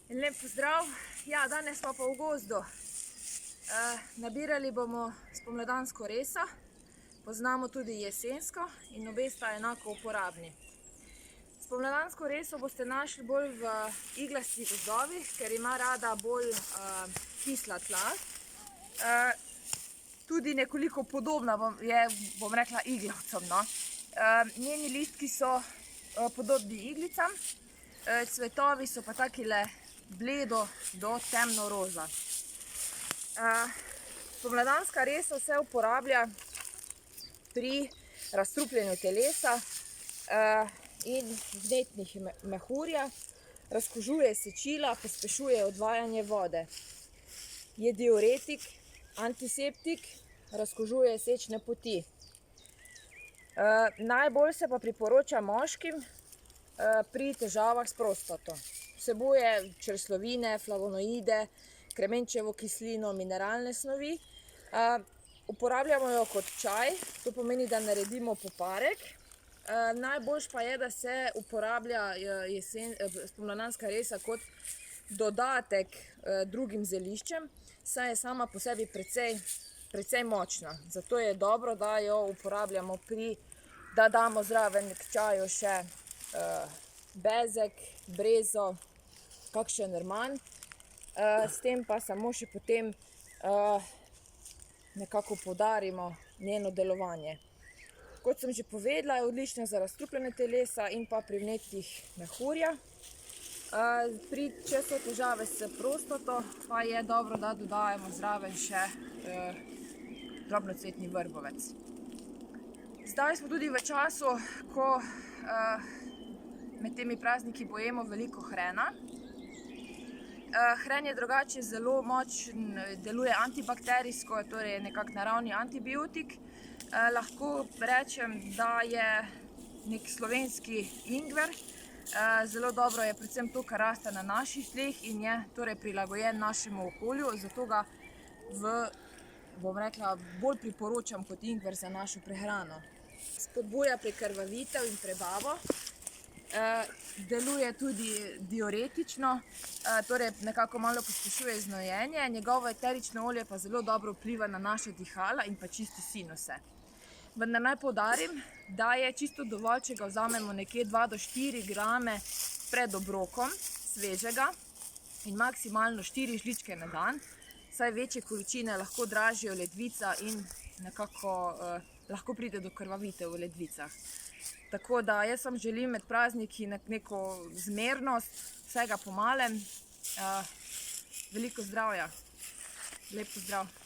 In lep pozdrav. Ja, danes smo pa v gozdu. Nabirali bomo spomladansko reso, poznamo tudi jesensko in obe sta enako uporabni. Spomladansko reso boste našli bolj v iglastih gozdovih, ker ima rada bolj kisla tla. Tudi nekoliko podobna je, bom rekla, iglavcem. Njeni listki so podobni iglicam, cvetovi so pa takile bledo do temno roza. Spomladanska resa se uporablja pri razstrupljanju telesa in vnetnih mehurja, razkužuje sečila, pospešuje odvajanje vode. Je diuretik, antiseptik, razkužuje sečne poti. Najbolj se pa priporoča moškim pri težavah s prostato. Vsebuje čreslovine, flavonoide, kremenčevo kislino, mineralne snovi. Uporabljamo jo kot čaj, to pomeni, da naredimo poparek. Najboljše pa je, da se uporablja spomladanska resa kot dodatek drugim zeliščem, saj je sama po sebi precej močna. Zato je dobro, da jo uporabljamo da damo zraven k čaju še bezeg, brezo, kakšen rman. S tem pa samo še potem nekako poudarimo njeno delovanje. Kot sem že povedala, je odlična za razstrupljene telesa in pa pri vnetih mehurja. Če so težave s prostato, pa je dobro, da dodajamo zraven še drobnocvetni vrbovec. Zdaj smo tudi v času, ko med temi prazniki pojemo veliko hrena. Hren je drugače zelo močen, deluje antibakterijsko, torej nekak naravni antibiotik. Lahko rečem, da je nek slovenski ingver. Zelo dobro je predvsem to, kar raste na naših tleh in je torej prilagojen našemu okolju, zato ga bom rekla, bolj priporočam kot ingver za našo prehrano. Spodbuja prekrvavitev in prebavo. Deluje tudi diuretično, torej nekako malo pospešuje znojenje. Njegovo eterično olje pa zelo dobro vpliva na naša dihala in pa čisti sinuse. Vendar naj poudarim, da je čisto dovolj, če ga vzamemo nekje 2 do 4 grame pred obrokom svežega in maksimalno 4 žličke na dan, saj večje količine lahko dražijo ledvica in nekako lahko pride do krvavitev v ledvicah. Tako da jaz vam želim med prazniki neko zmernost, vsega po malem, veliko zdravja. Lep pozdrav!